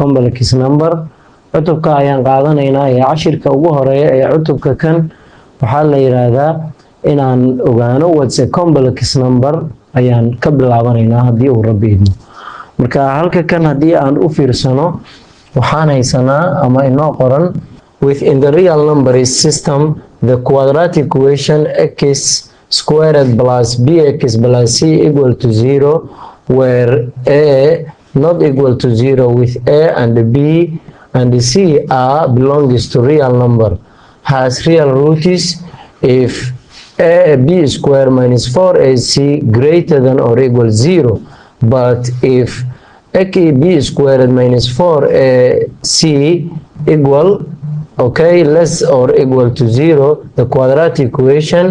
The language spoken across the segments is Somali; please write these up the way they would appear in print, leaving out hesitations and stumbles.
complex number cutubka ayaan qaadanaynaa ee cashirka ugu horeeya ee cutubka kan waxaa la yiraahdaa inaan ogaano what's a complex number ayaan ka bilaabanaynaa haddii uu rabbi idmo marka halka kan haddii aan u fiirsano waxaan haysanaa ama inoo qoran within the real numbers system the quadratic equation x squared plus bx plus c equal to 0 where a not equal to 0 with a and b and c are belongs to real number has real roots if a b square minus 4ac greater than or equal 0 but if b squared minus 4ac equal less or equal to 0 the quadratic equation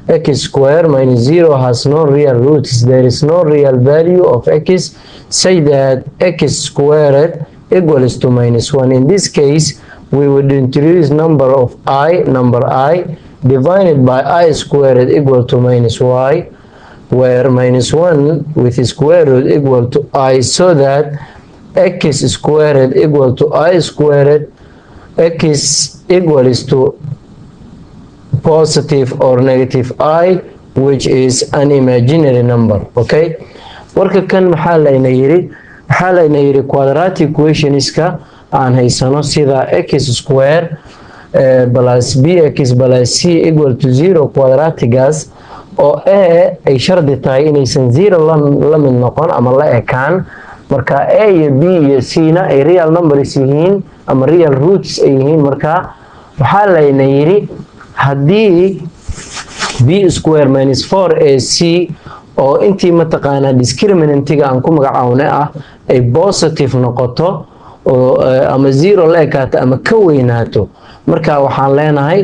x square minus 0 has no real roots. There is no real value of x say that x squared equals to minus 1. In this case we would introduce number I divided by I squared equal to minus y where minus 1 with square root equal to I so that x squared equal to I squared x equals to positive or negative I which is an imaginary number. Okay, warka kan maxaa layna yiri quadratic equationska aan haysano sida x square plus bx plus c equal to 0 quadratigas oo a ay shardi tahay inaysan 0 la mid noqon ama la ekaan marka a iyo b iyo c na ay real numbers yihiin ama real roots ay yihiin marka waxaa layna yiri haddii b square minus 4ac oo intii mataqaanaa discriminantiga aan ku magacaawne ah ay positive noqoto oo ama 0 la ekaato ama ka weynaato marka waxaan leenahay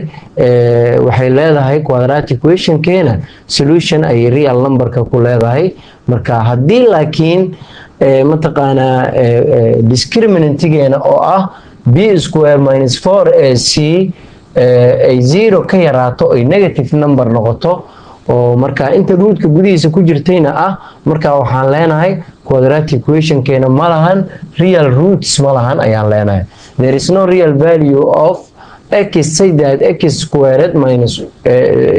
waxay leedahay quadratic equation keena solution ay real numberka ku leedahay marka haddii laakiin mataqaanaa discriminantigeena oo ah b square minus 4ac ay 0 ka yaraato ay negative number noqoto oo marka inta rootka gudihiisa ku jirtayna ah marka waxaan leenahay quadratic equation keena ma lahan real roots ma lahan ayaan leenahay there is no real value of x say that x squared minus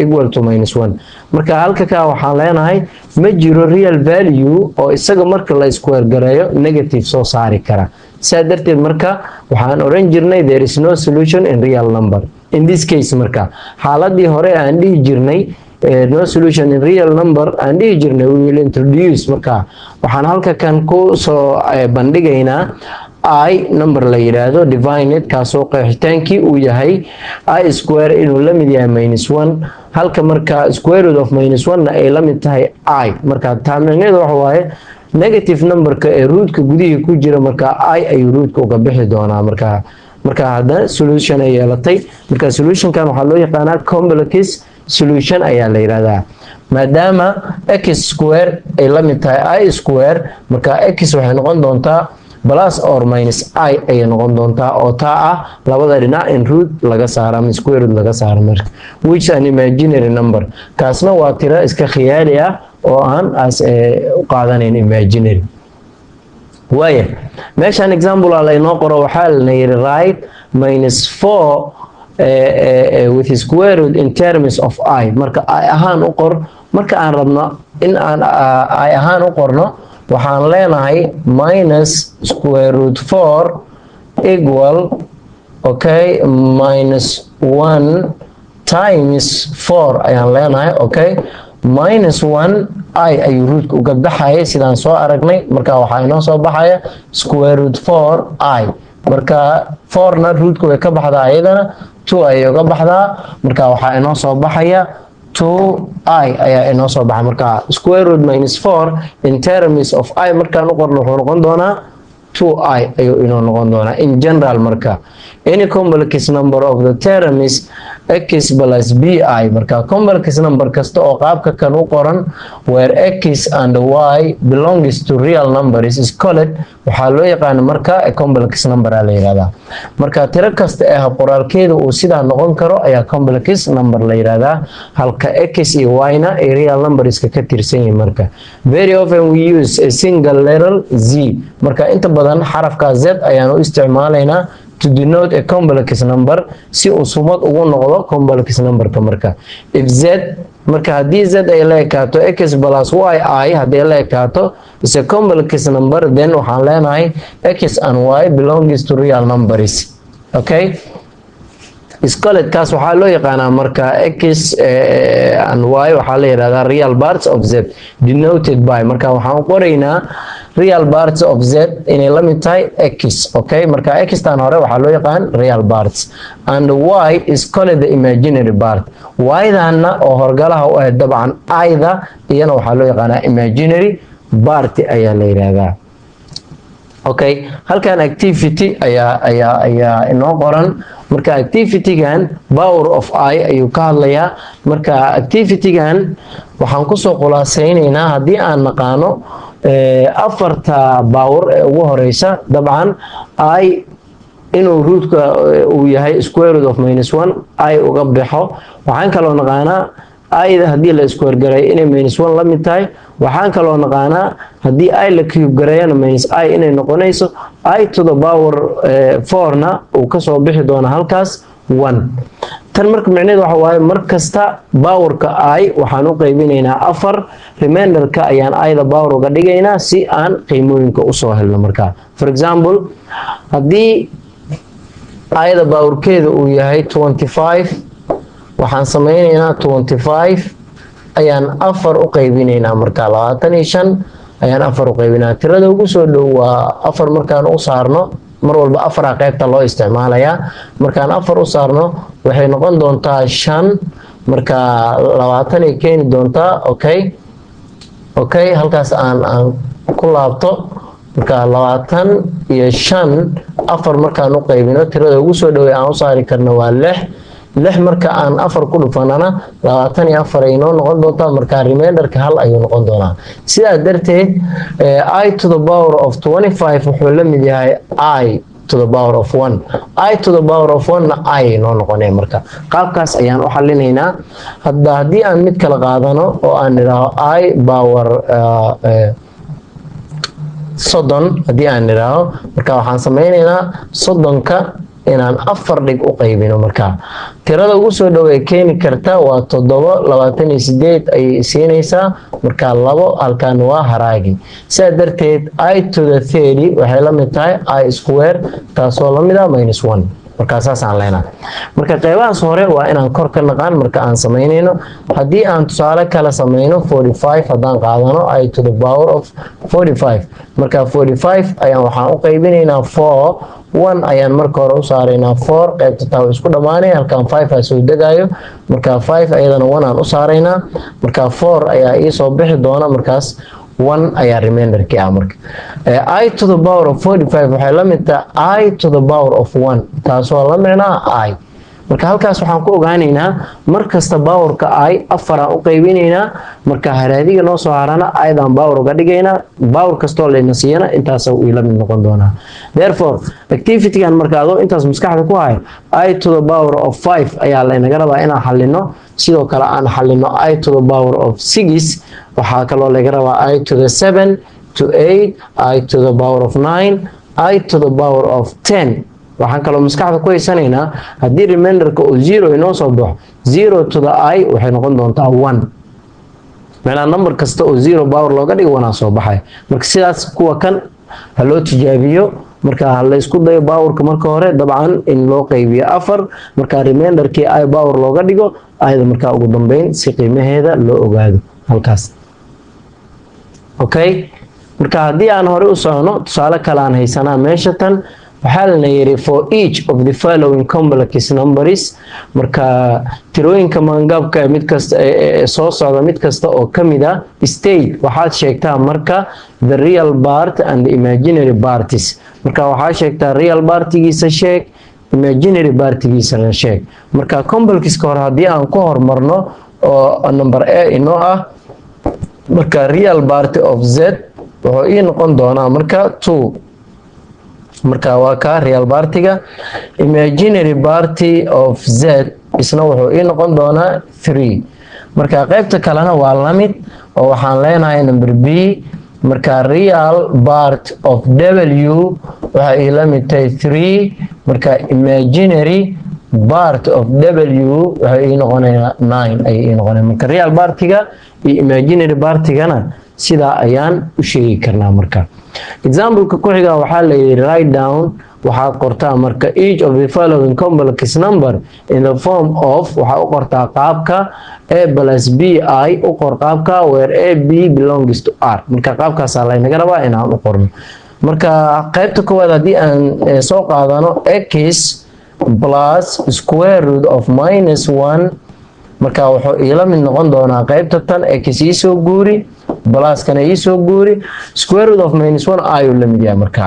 equal to minus 1 marka halka ka waxaan leenahay ma jiro real value oo isaga marka la square gareeyo negative soo saari kara saa darteed marka waxaan oran jirnay there is no solution in real number in this case marka xaaladii hore aan dhihi jirnay no solution in real number aan dhihi jirnay we will introduce marka waxaan halka kan ku soo bandhigaynaa I number la yiraahdo divided kaasoo qeexitaankii uu yahay I square inuu la mid yahay minus 1 halka marka square root of minus 1 na ay la mid tahay I marka taamneedu waxa waaye negative numberka ee rootka gudihiisa ku jira marka I ay rootka uga bixi doonaa marka hadda solution ay yeelatay marka solutionkan waxaa loo yaqaanaa complex solution ayaa la yiraahdaa maadaama x square ay la mid tahay I square marka x waxay noqon doontaa plus or minus I ay noqon doontaa oo taa ah labada dhinac in root laga saaro ama square root laga saaro marka which an imaginary number kaasna waa tiro iska khiyaali ah oo aan as u qaadanayn imaginary waaye meeshan example la inoo qoro waxaa la yiri write minus 4 with square root in terms of I marka I ahaan u qor marka aan rabno in aan I ahaan u qorno waxaan leenahay minus square root 4 equal minus 1 times 4 ayaan leenahay minus 1 I ayuu rootka uga baxaya sidaan soo aragnay marka waxaa inoo soo baxaya square root 4 I marka 4 na rootka way ka baxdaa ayadana 2 ayay uga baxdaa marka waxaa inoo soo baxaya 2i ayaa inoo soo baxay marka square root minus 4 in terms of I markaan u qorno wuxuu noqon doonaa 2i ayuu inoo noqon doonaa in general marka any complex number of the term is x plus bi marka complex number kasta oo qaabka kan u qoran where x and y belongs to real numbers is called waxaa loo yaqaan marka a complex number la yiraahdaa marka tiro kasta ee qoraalkeedu uu sidaa noqon karo ayaa complex number la yiraahdaa halka x iyo y na ay real numbers ka tirsan yihiin marka very often we use a single letter z marka inta badan xarafka z ayaan u isticmaalaynaa to denote a complex number si uu sumad ugu noqdo complex numberka marka if z marka haddii z ay la ekaato x plus y I haddii la ekaato is a complex number then waxaan leenahay x and y belongs to real numbers. Okay, iskoledkaas waxaa loo yaqaanaa marka x and y waxaa la yiraahdaa real parts of z denoted by marka waxaan qoraynaa real parts of z inay la mid tahay x. Okay, marka x tan hore waxaa loo yaqaan real parts and y is called the imaginary part. Y dana oo horgalaha u ah dabcan ayda iyana waxaa loo yaqaanaa imaginary part ayaa la yiraahdaa. Okay, halkan activity ayaa inoo qoran marka activity-gan power of I ayuu ka hadlayaa marka activity-gan waxaan ku soo khulaasaynaynaa haddii aan naqaano afarta power ee ugu horeysa dabcan I inuu rootka uu yahay square root of -1 I uga baxo waxaan kaloo naqaanaa I haddii la square garay inay -1 la mid tahay waxaan kaloo naqaanaa haddii I la cube gareeyana -I inay noqonayso I to the power 4 na uu ka soo bixi doona halkaas 1 tan marka macnaheedu waxa waaye mar kasta powerka I waxaan u qaybinaynaa 4 reminderka ayaan I da power uga dhigaynaa si aan qiimooyinka u soo helno marka for example haddii I da powerkeedu uu yahay 25 waxaan sameynaynaa 25 ayaan 4 u qaybinaynaa marka 25 ayaan 4 u qaybinaa tirada ugu soo dhow waa 4 markaan u saarno mar walba 4 qaybta loo isticmaalayaa markaan 4 u saarno waxay noqon doontaa 5 marka 20 ay keeni doontaa. Okay, halkaas aan ku laabto marka 25 4 markaan u qaybino tirada ugu soo dhow aan u saari karno waa 6 marka aan 4 ku dhufanana 24 ay noo noqon doontaa marka reminderka hal ayuu noqon doonaa sidaa darteed I to the power of 25 wuxuu la mid yahay I to the power of 1 I to the power of 1 na I noo noqonay marka qaabkaas ayaan u xalinaynaa haddii aan mid kala qaadano oo aan idhaaho I power 30 haddii aan idhaaho marka waxaan sameynaynaa 30ka inaan 4 dhig u qaybino marka tirada ugu soo dhow ee keeni karta waa 7 ay siinaysaa marka 2 halkan waa haraagi sidaa darteed I to the 30 waxay la mid tahay I square taasoo la mid ah -1 marka saasaan leenahay marka qaybahaas hore waa inaan kor ka naqaan marka aan sameynayno haddii aan tusaale kala sameyno 45 haddaan qaadano I to the power of 45 marka 45 ayaan waxaan u qaybinaynaa 4 1 ayaan marka hore u saaraynaa 4 qaybta taa isku dhamaanay halkan 5 ay soo degayo marka 5 ayadana 1 aan u saaraynaa marka 4 ayaa ii soo bixi doona markaas 1 ayaa reminderkii ah marka I to the power of 45 waxay la mid tahay I to the power of 1 taasoo la micnaa I marka halkaas waxaan ku ogaanaynaa mar kasta powerka I 4 aan u qaybinaynaa marka haraadiga noo soo harana aydan power uga dhigaynaa power kastoo leena siiyana intaas uu ila mid noqon doonaa therefore activity-gan marka adoo intaas maskaxda ku hay I to the power of 5 ayaa leenaga rabaa inaan xalino sidoo kale aan xalino I to the power of 6 waxaa kaloo laga rabaa I to the 7 to 8 I to the power of 9 I to the power of 10 waxaan kaloo maskaxda ku haysanaynaa haddii reminderka uu 0 inoo soo baxo 0 to the I waxay noqon doontaa 1 meelaa number kasta oo 0 power looga dhigo 1 soo baxay marka sidaas kuwa kan ha loo tijaabiyo marka la isku dayo powerka marka hore dabcan in loo qaybiyo 4 marka reminderkii I power looga dhigo ayada marka ugu dambeyn si qiimaheeda loo ogaado halkaas. Okay, marka haddii aan hore u socono tusaale kale aan haysanaa meesha tan waxaa lana yiri for each of the following complex numbers marka tirooyinka maangaabka mid kasta soo socda mid kasta oo kamid ah state waxaad sheegtaa marka the real part and the imaginary parts marka waxaa sheegtaa real partigiisa sheeg imaginary partigiisa la sheeg marka complexka hore haddii aan ku hormarno oo number a inoo ah marka real part of z wuxuu ii noqon doonaa marka 2 marka waa ka real partiga imaginary party of z isna wuxuu ii noqon doonaa 3 marka qaybta kalena waa la mid oo waxaan leenahay number b marka real part of w waxay ila mid tahay 3 marka imaginary part of w waxay noqonaysaa 9 ay noqonaysaa marka real partiga iyo imaginary partigana sida ayaan u sheegi karnaa marka example ka ku xiga waxa la yiri write down waxa qortaa marka each of the following complex number in the form of waxa u qortaa qaabka a plus b I u qor qaabka where a b belongs to r marka qaabkaas la inaga rabaa inaan u qorno marka qaybta koowaad hadii aan soo qaadano x plus square root of minus 1 marka wuxuu ila mid noqon doonaa qaybta tan x soo guuri plus kana soo guuri square root of minus 1 I u la mid yahay marka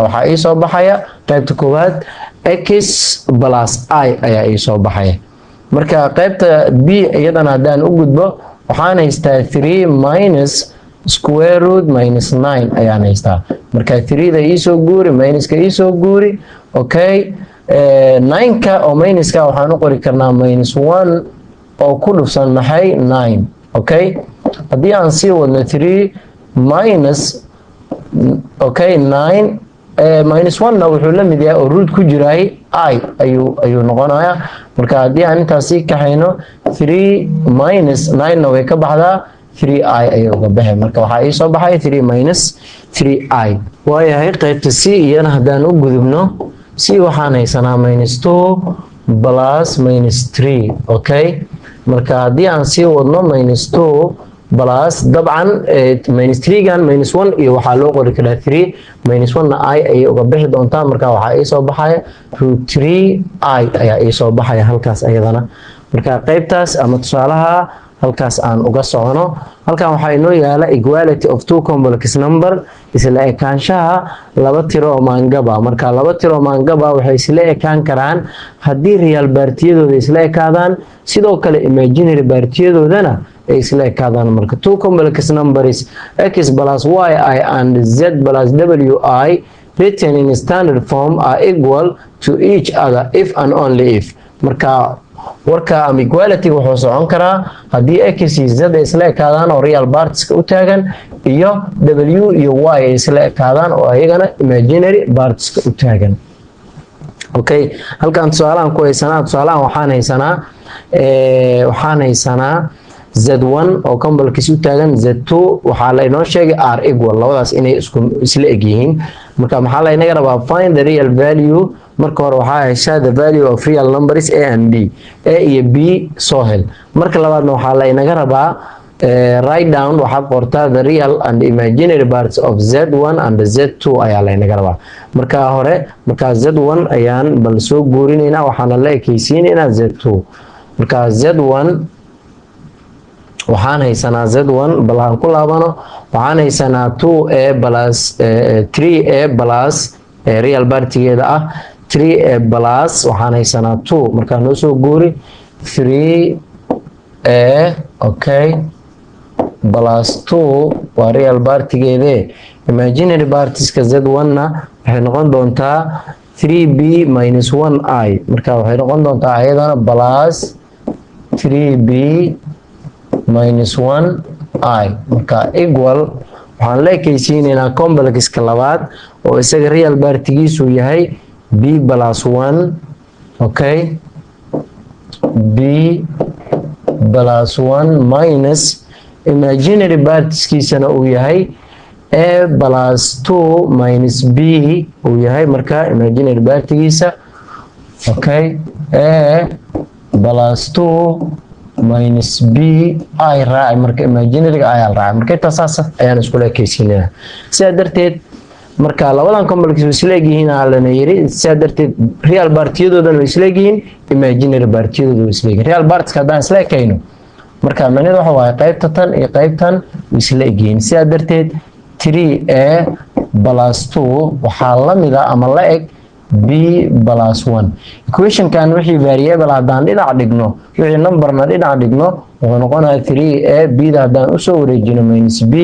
waxa ii soo baxaya qaybta koowaad x plus I ayaa ii soo baxaya marka qaybta b iyadana hadaan u gudbo waxaan haystaa 3 minus square root minus 9 ayaan haystaa marka 3 da ii soo guuri minus ka ii soo guuri okay 9 ka oo minus ka waxaan u qori karnaa minus 1 oo ku dhufsan maxay 9 okay hadii aan sii wadno 3 minus okay 9 minus 1 na wuxuu la mid yahay oo root ku jiray I ayuu noqonayaa marka hadii aan intaas sii kaxayno 3 minus 9 na way ka baxdaa 3i ayuu uga baxay marka waxa ii soo baxay 3 minus 3i waayahay qaybta c iyana hadaan u gudubno c waxaan haysanaa minus 2 plus minus 3 okay marka hadii aan sii wadno minus 2 plus dabcan minus 3 gan minus 1 iyo waxa loo qori karaa 3 minus 1 na I ay uga bixi doontaa marka waxa ay soo baxay root 3i ayaa ay soo baxay halkaas ayadana marka qaybtaas ama tusaalaha halkaas aan uga socono halkan waxa inoo yaala equality of two complex number isla ekaanshaha laba tiro oo maangaba marka laba tiro oo maangaba waxay isla ekaan karaan hadii real partiyadooda isla ekaadaan sidoo kale imaginary partiyadoodana ay isla ekaadaan marka two complex numbers x plus y I and z plus w I written in standard form are equal to each other if and only if marka warka am equality wuxuu socon karaa hadii x iyo z isla ekaadaan oo real parts u taagan iyo w iyo y isla ekaadaan oo ayagana imaginary parts u taagan okay halkan tusaalahan ku haysanaa waxaan haysanaa z1 oo complex u taagan z2 waxa la inoo sheegay r equal labadaas inay isla eg yihiin marka maxaa la inaga rabaa find the real value marka hore waxa haysaa the value of real numbers a and b a iyo b soo hel marka labaadna waxa la inaga rabaa write down waxa qortaa the real and imaginary parts of z1 and z2 ayaa la inaga rabaa marka hore marka z1 ayaan bal soo guurinaynaa waxaana la ekaysiinaynaa z2 marka z1 waxaan haysanaa z1 bal aan ku laabano waxaan haysanaa 2a plus 3a plus real partigeeda ah 3a plus waxaan haysanaa 2 marka noo soo guuri 3a okay plus 2 waa real partigeeda imaginary partiska z1 na waxay noqon doontaa 3b minus 1i marka waxay noqon doontaa ayadana plus 3b minus 1i marka equal waxaan la ekaysiinaynaa complexka labaad oo isaga real partigiisu yahay b plus 1 okay b plus 1 minus imaginary partiskiisana uu yahay a plus 2 minus b uu yahay marka imaginary partigiisa okay a plus 2 minus b I raaci marka imaginary ay raaci marka taas ayaan isku leekaysiinaa sidaa darteed marka labadan complex isla yihiin aan yiri sidaa darteed real partiyadoodan isla yihiin imaginary partiyadoodu isla yihiin real parts ka daan isla kayno marka macnaheedu waxa waaye qaybta tan iyo qaybtan isla yihiin sidaa darteed 3a plus 2 waxa la mid ah ama la eg b plus 1 equation kan wixii variable hadaan dhinac dhigno wixii numberna dhinac dhigno wuxuu noqonayaa 3a b da hadaan u soo wareejino minus b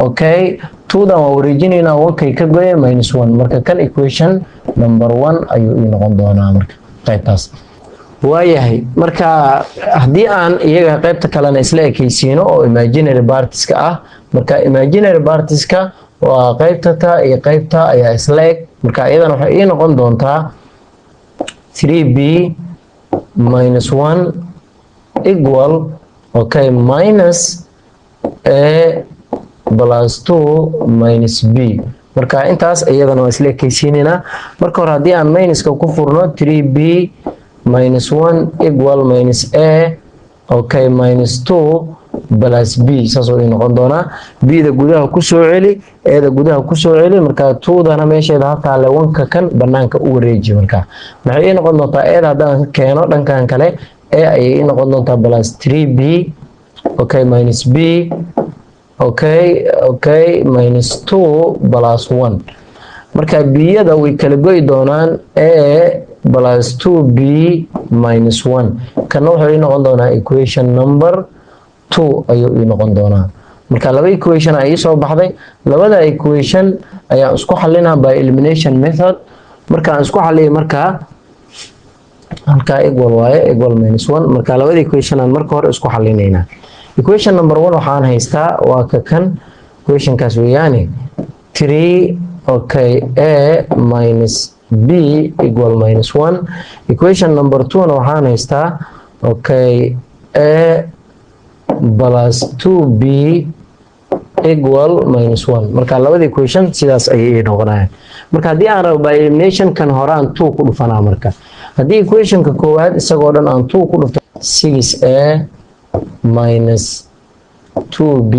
okay 2 dan waa wareejinayna 1 kay ka gooyay minus 1 marka kan equation number 1 ayuu noqon doonaa marka qaybtaas waayahay marka hadii aan iyaga qaybta kalena isla ekaysiino oo imaginary partiska ah marka imaginary partiska waa qaybta ta iyo qaybta ayaa isla eg marka iyadana waxay ii noqon doontaa 3b minus 1 equal okay minus a plus 2 minus b marka intaas iyadana waa isla ekaysiinayna marka hore haddii aan minuska ku furno 3b minus 1 equal minus a okay minus 2 plus b saas oo noqon doona b da gudaha ku soo celi a da gudaha ku soo celi marka 2 dana meesheeda halka le 1 ka kan banaanka u wareeji marka maxay noqon doontaa a da hadaan keeno dhankan kale a ay noqon doontaa plus 3b okay minus b okay minus 2 plus 1 marka b yada way kala go'i doonaan a plus 2b minus 1 kana wuxuu noqon doonaa equation number 2 ayuu noqon doonaa marka laba equation ay soo baxday labada equation ayaa isku xalinaa by elimination method marka aan isku xaliyo marka halka equal waaye equal minus 1 marka labada equation aan marka hore isku xalinaynaa equation number 1 waxaan haystaa waa ka kan equation kaas weeyaani 3 okay a minus b equal minus 1 equation number 2 waxaan haystaa okay a plus 2b equal minus 1 marka labada equation sidaas ayay noqonayaan marka haddii aan rabo by elimination kan hore aan 2 ku dhufanaa marka haddii equation ka koowaad isagoo dhan aan 2 ku dhufto 6a minus 2b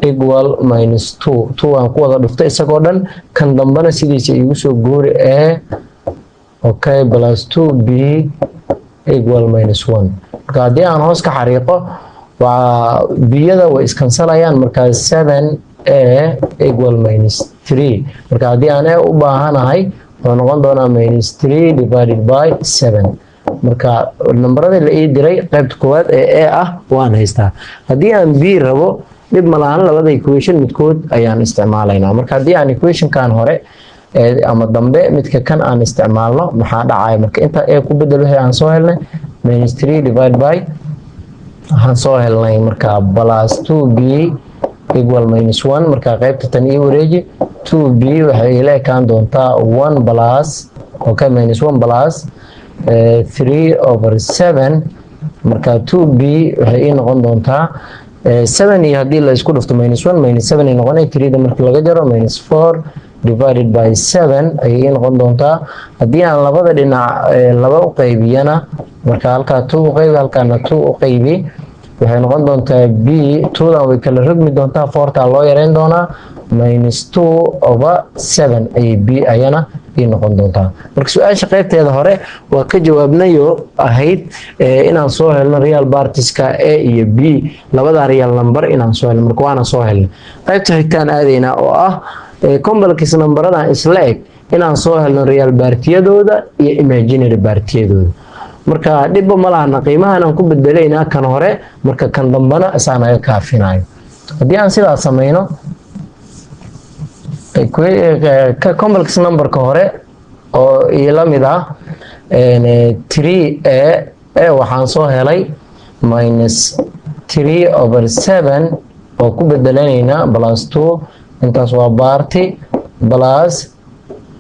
equal minus 2 aan ku wada dhufto isagoo dhan kan dambana sidiisa igu soo goori a okay plus 2b equal minus 1 marka haddii aan hoos ka xariiqo waa biyada way iskansalayaan marka 7a equal minus 3 marka haddii aan a u baahanahay wuxuu noqon doonaa minus 3 divided by 7 marka nambarada la ii diray qaybta koowaad ee a ah waan haystaa haddii aan b rabo dib ma lahan labada equation midkood ayaan isticmaalaynaa marka haddii aan equation kan hore ama dambe midka kan aan isticmaalno maxaa dhacaya marka inta a ku bedel wixii aan soo helnay minus 3 divided by waxaan soo helnay marka plus 2b equal minus 1 marka qaybta tan ii wareeji 2b waxay ila ekaan doontaa 1 plus okay minus 1 plus 3 over 7 marka 2b waxay ii noqon doontaa 7 iyo haddii la isku dhufto minus 1 minus 7 ay noqonay 3 da marka laga jaro minus 4 divided by 7 ayay ii noqon doontaa haddii aan labada dhinac laba u qaybiyana marka halkaa 2 u qaybi halkaana 2 u qaybi waxay noqon doontaa b 2dan way kala rogmi doontaa 4ta loo yareyn doonaa minus 2 over 7 ayay b ayana ii noqon doontaa marka su-aasha qaybteeda hore waa ka jawaabnayo ahayd inaan soo helno real partiska a iyo b labada real number inaan soo helno marka waana soo helno qaybta xigtaan aadaynaa oo ah complex numberadan isla eg inaan soo helno real partiyadooda iyo imaginary partiyadooda marka dhibba ma lahana qiimahan aan ku bedelaynaa kan hore marka kan dambana isaan naga kaafinayo haddii aan sidaas samayno complex numberka hore oo ila mid ah 3a waxaan soo helay minus 3 over 7 oo ku bedelanaynaa plus 2 intaas waa party plus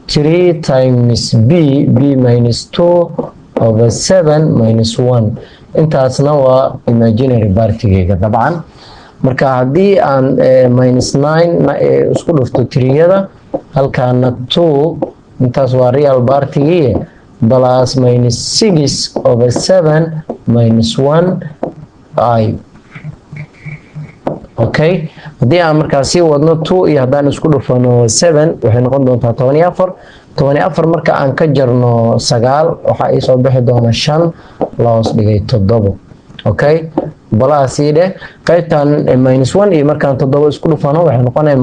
3 times b minus 2 over 7 minus 1 intaasna waa imaginary partigeyga dabcan marka haddii aan minus 9 isku dhufto 3yada halkaana 2 intaas waa real partigii plus minus 6 over 7 minus 1 i okay haddii aan markaas sii wadno 2 iyo haddaan isku dhufano 7 waxay noqon doontaa 14 marka aan ka jarno 9 waxaa ii soo bixi doona 5 la hoos dhigay 7 okay balaas ii dheh qaybtan minus 1 iyo markaan 7 isku dhufano waxay noqonaya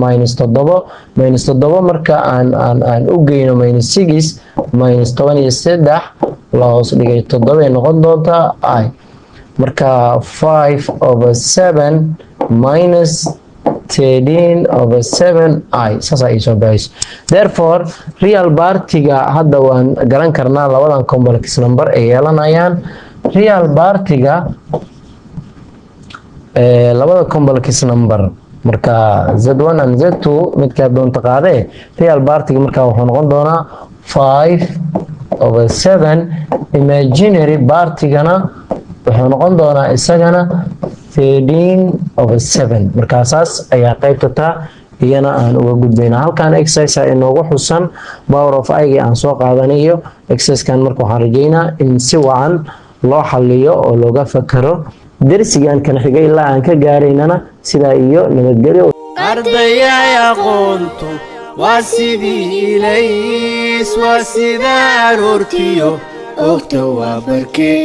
minus 7 marka aan u geyno minus 6 minus 13 la hoos dhigay 7 ay noqon doontaa i marka 5 over 7 minus 13 over 7 i saas ay soo baxayso therefore real partiga hadda waan garan karnaa labadan complex number ay yeelanayaan real partiga labada complex number marka z1 and z2 midka doonta qaade real partiga marka wuxuu noqon doonaa 5/7 imaginary partigana wuxuu noqon doonaa isagana 13/7 markaasaas ayaa qaybta iyana aan uga gudbayna halkan exercise ay noogu xusan power of i aan soo qaadanayo exercise kan marka waxaan rajeynaa in si wacan loo xalliyo oo looga fakaro darsigan kan xigay ilaa aan ka gaaraynana sidaa iyo nabadgelyo ardaya aqoontu waa sidii ilays waa sida aroortiyo ogta waa barkee